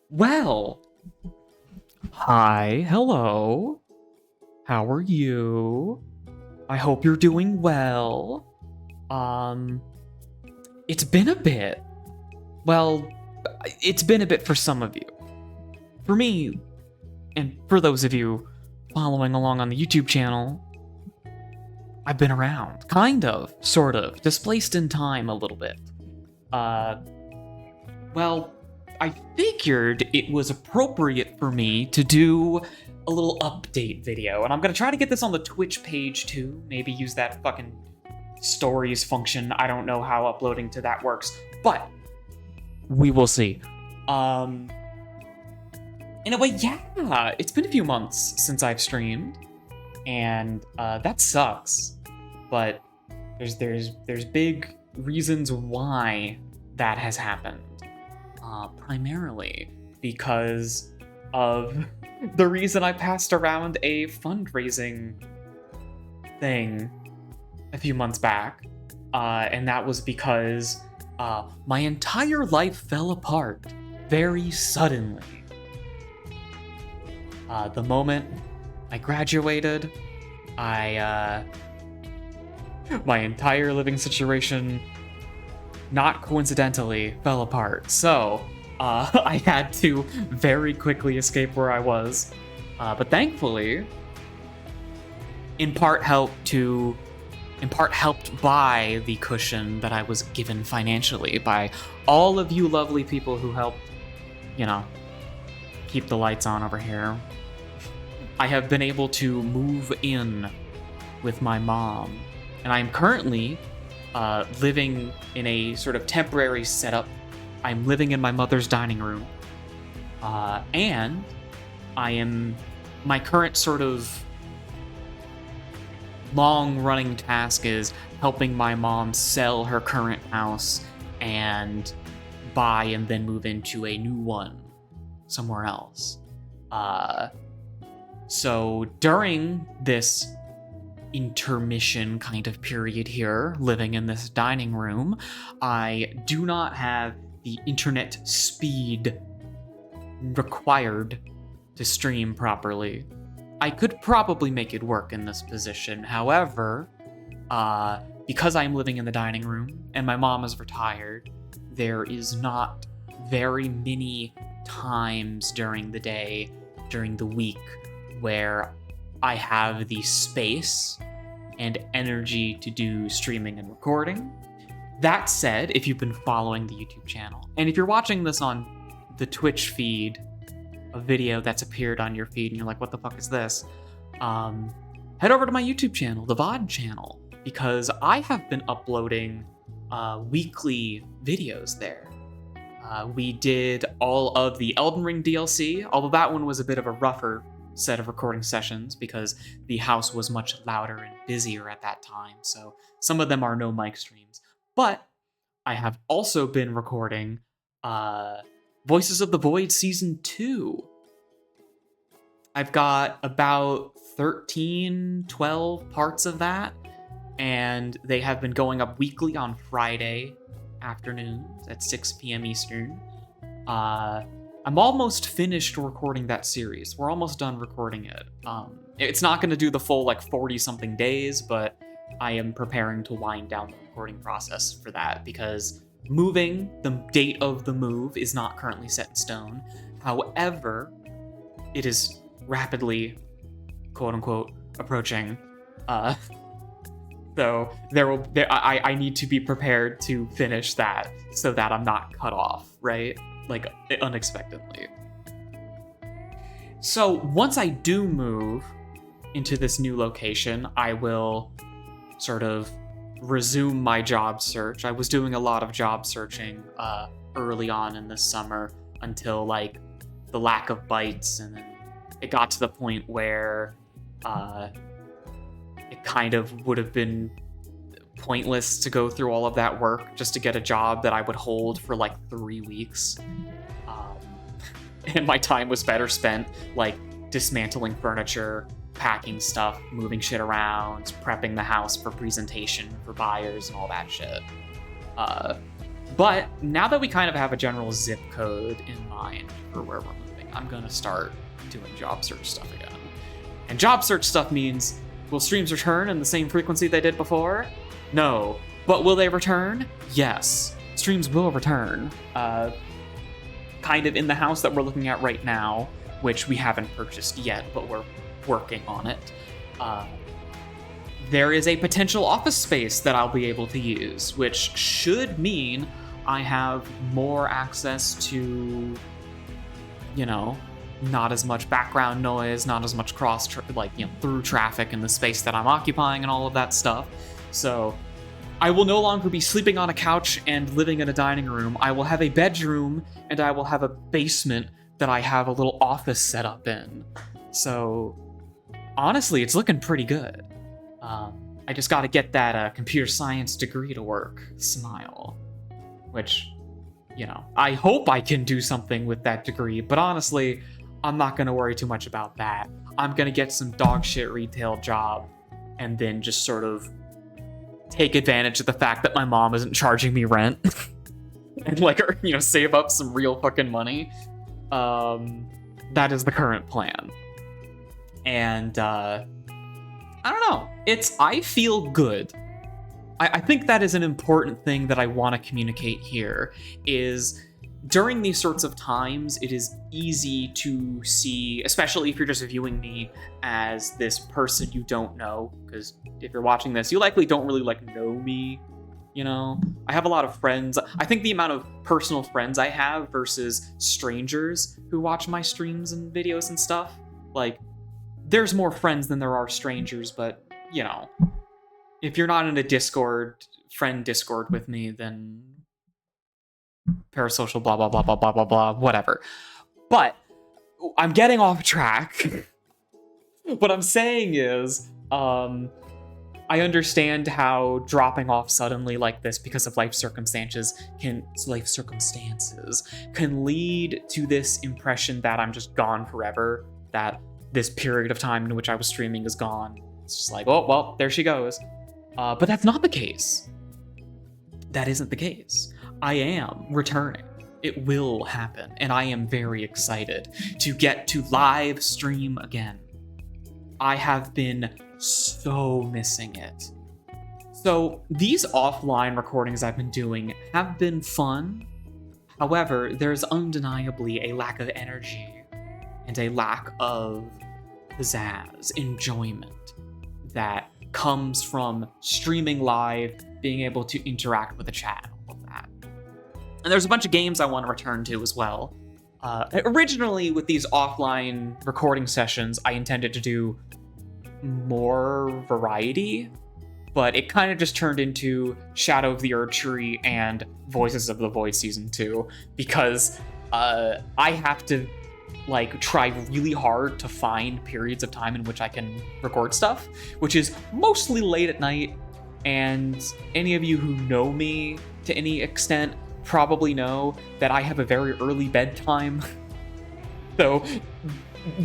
Well, hi, hello. How are you? I hope you're doing well. Um, it's been a bit. Well, it's been a bit for some of you. For me, and for those of you following along on the YouTube channel, I've been around. Kind of, sort of, displaced in time a little bit. Uh, well, I figured it was appropriate for me to do a little update video, and I'm gonna try to get this on the Twitch page too. Maybe use that fucking stories function. I don't know how uploading to that works, but we will see. In a way, yeah, it's been a few months since I've streamed, and that sucks. But there's big reasons why that has happened. Primarily because of the reason I passed around a fundraising thing a few months back, and that was because my entire life fell apart very suddenly. The moment I graduated, my entire living situation, not coincidentally, fell apart. So, I had to very quickly escape where I was. But thankfully, in part helped by the cushion that I was given financially by all of you lovely people who helped, keep the lights on over here. I have been able to move in with my mom, and I'm currently living in a sort of temporary setup. I'm living in my mother's dining room, and my current sort of long-running task is helping my mom sell her current house and buy and then move into a new one somewhere else. So during this intermission kind of period here, living in this dining room, I do not have the internet speed required to stream properly. I could probably make it work in this position. However, because I'm living in the dining room and my mom is retired, there is not very many times during the day, during the week, where I have the space and energy to do streaming and recording. That said, if you've been following the YouTube channel, and if you're watching this on the Twitch feed, a video that's appeared on your feed, and you're like, what the fuck is this? Head over to my YouTube channel, the VOD channel, because I have been uploading weekly videos there. We did all of the Elden Ring DLC, although that one was a bit of a rougher set of recording sessions because the house was much louder and busier at that time, so some of them are no mic streams. But I have also been recording Voices of the Void Season 2. I've got about 13, 12 parts of that, and they have been going up weekly on Friday afternoons at 6 p.m. Eastern. I'm almost finished recording that series. We're almost done recording it. It's not going to do the full 40-something days, but I am preparing to wind down the recording process for that because the date of the move is not currently set in stone. However, it is rapidly, quote-unquote, approaching. So I need to be prepared to finish that so that I'm not cut off, right? Unexpectedly. So once I do move into this new location, I will sort of resume my job search. I was doing a lot of job searching early on in this summer until the lack of bites, and then it got to the point where it kind of would have been pointless to go through all of that work just to get a job that I would hold for 3 weeks. And my time was better spent dismantling furniture, packing stuff, moving shit around, prepping the house for presentation for buyers and all that shit. But now that we kind of have a general zip code in mind for where we're moving, I'm gonna start doing job search stuff again. And job search stuff means, will streams return in the same frequency they did before? No. But will they return? Yes. Streams will return. Kind of in the house that we're looking at right now, which we haven't purchased yet, but we're working on it. There is a potential office space that I'll be able to use, which should mean I have more access to, not as much background noise, not as much through traffic in the space that I'm occupying and all of that stuff. So I will no longer be sleeping on a couch and living in a dining room. I will have a bedroom and I will have a basement that I have a little office set up in. So honestly, it's looking pretty good. I just got to get that computer science degree to work. Smile. Which, I hope I can do something with that degree, but honestly, I'm not going to worry too much about that. I'm going to get some dog shit retail job and then just sort of take advantage of the fact that my mom isn't charging me rent and save up some real fucking money. That is the current plan. And, I don't know. I feel good. I think that is an important thing that I want to communicate here, is during these sorts of times, it is easy to see, especially if you're just viewing me as this person you don't know, because if you're watching this, you likely don't really know me, I have a lot of friends. I think the amount of personal friends I have versus strangers who watch my streams and videos and stuff, there's more friends than there are strangers, but, if you're not in a friend Discord with me, then parasocial, blah, blah, blah, blah, blah, blah, blah, whatever. But I'm getting off track. What I'm saying is, I understand how dropping off suddenly like this because of life circumstances can lead to this impression that I'm just gone forever, that this period of time in which I was streaming is gone. It's just oh, well, there she goes. But that's not the case. That isn't the case. I am returning. It will happen, and I am very excited to get to live stream again. I have been so missing it. So these offline recordings I've been doing have been fun. However, there's undeniably a lack of energy and a lack of pizzazz, enjoyment that comes from streaming live, being able to interact with the chat and all of that. And there's a bunch of games I want to return to as well. Originally, with these offline recording sessions, I intended to do more variety, but it kind of just turned into Shadow of the Erdtree and Voices of the Void Season 2, because I have to try really hard to find periods of time in which I can record stuff, which is mostly late at night. And any of you who know me to any extent probably know that I have a very early bedtime. So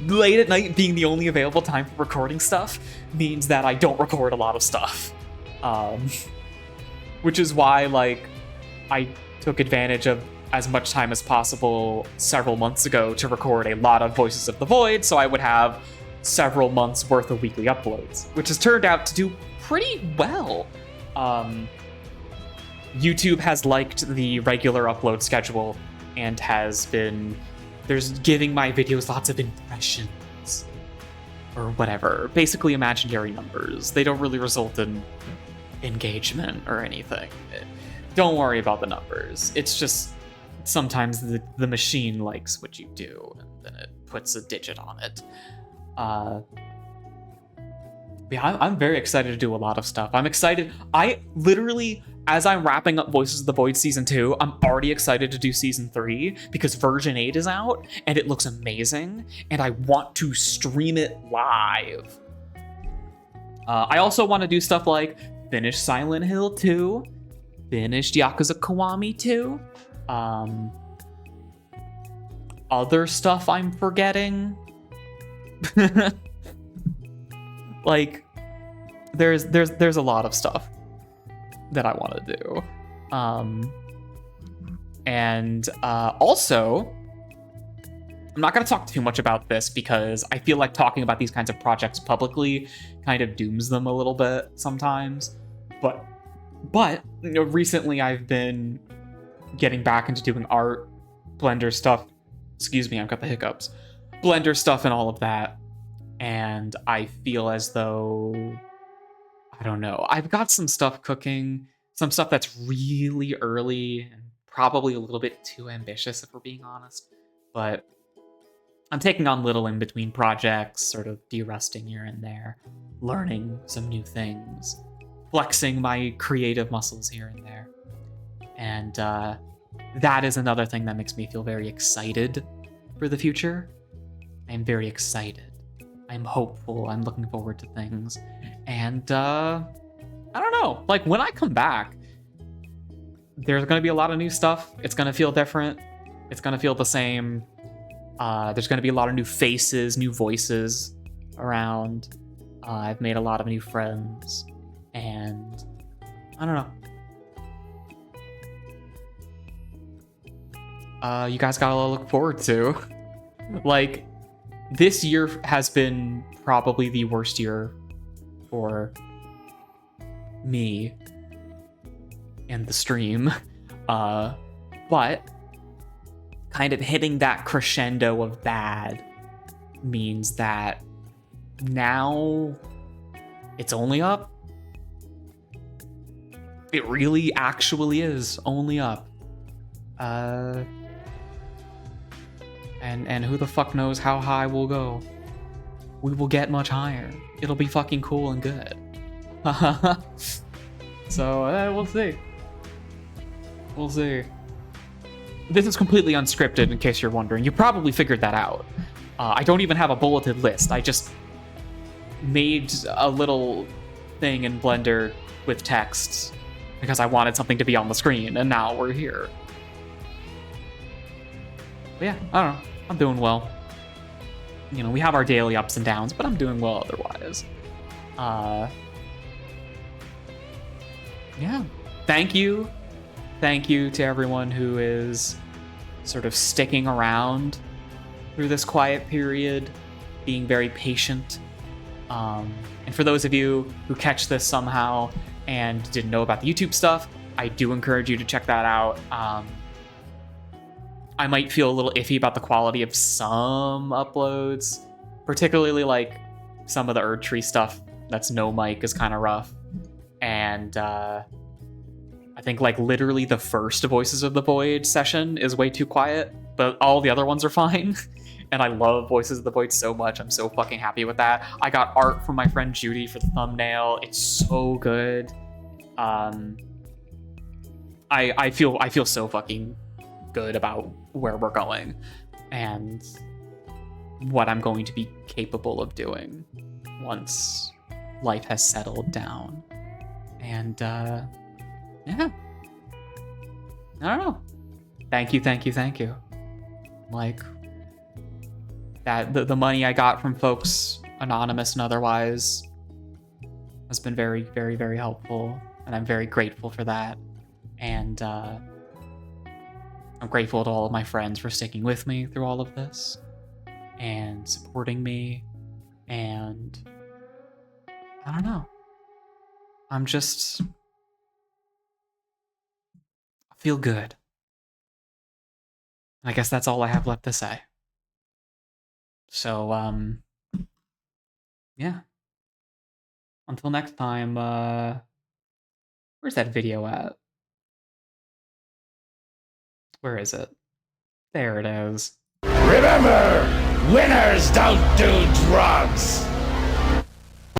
late at night being the only available time for recording stuff means that I don't record a lot of stuff. Which is why I took advantage of as much time as possible several months ago to record a lot of Voices of the Void, so I would have several months worth of weekly uploads, which has turned out to do pretty well. YouTube has liked the regular upload schedule and there's giving my videos lots of impressions or whatever, basically imaginary numbers. They don't really result in engagement or anything. Don't worry about the numbers. It's just sometimes the machine likes what you do, and then it puts a digit on it. Yeah, I'm very excited to do a lot of stuff. I'm excited. I literally, as I'm wrapping up Voices of the Void Season 2, I'm already excited to do Season 3, because Version 8 is out, and it looks amazing, and I want to stream it live. I also want to do stuff like finish Silent Hill 2, finish Yakuza Kiwami 2, other stuff I'm forgetting. There's a lot of stuff that I want to do. And also, I'm not going to talk too much about this because I feel like talking about these kinds of projects publicly kind of dooms them a little bit sometimes. But recently I've been getting back into doing art, Blender stuff. Excuse me, I've got the hiccups. Blender stuff and all of that. And I feel as though, I don't know, I've got some stuff cooking, some stuff that's really early and probably a little bit too ambitious if we're being honest. But I'm taking on little in-between projects, sort of de-rusting here and there, learning some new things, flexing my creative muscles here and there. And that is another thing that makes me feel very excited for the future. I'm very excited. I'm hopeful. I'm looking forward to things. And I don't know, like when I come back, there's going to be a lot of new stuff. It's going to feel different. It's going to feel the same. There's going to be a lot of new faces, new voices around. I've made a lot of new friends. And I don't know. You guys got a lot to look forward to. Like, this year has been probably the worst year for me and the stream. But kind of hitting that crescendo of bad means that now it's only up. It really actually is only up. And who the fuck knows how high we'll go. We will get much higher. It'll be fucking cool and good. So, we'll see. We'll see. This is completely unscripted, in case you're wondering. You probably figured that out. I don't even have a bulleted list. I just made a little thing in Blender with text because I wanted something to be on the screen, and now we're here. But yeah, I don't know. I'm doing well. You know, we have our daily ups and downs, but I'm doing well otherwise. Yeah. Thank you. Thank you to everyone who is sort of sticking around through this quiet period, being very patient. And for those of you who catch this somehow and didn't know about the YouTube stuff, I do encourage you to check that out. I might feel a little iffy about the quality of some uploads, particularly like some of the Erdtree stuff that's no mic is kind of rough. And I think like literally the first Voices of the Void session is way too quiet, but all the other ones are fine. And I love Voices of the Void so much. I'm so fucking happy with that. I got art from my friend Judy for the thumbnail. It's so good. I feel so fucking good about where we're going and what I'm going to be capable of doing once life has settled down. And yeah, I don't know. Thank you. Like that, the money I got from folks, anonymous and otherwise, has been very, very, very helpful, and I'm very grateful for that. And I'm grateful to all of my friends for sticking with me through all of this and supporting me. And I don't know. I feel good. I guess that's all I have left to say. So, yeah. Until next time, where's that video at? Where is it? There it is. Remember, winners don't do drugs.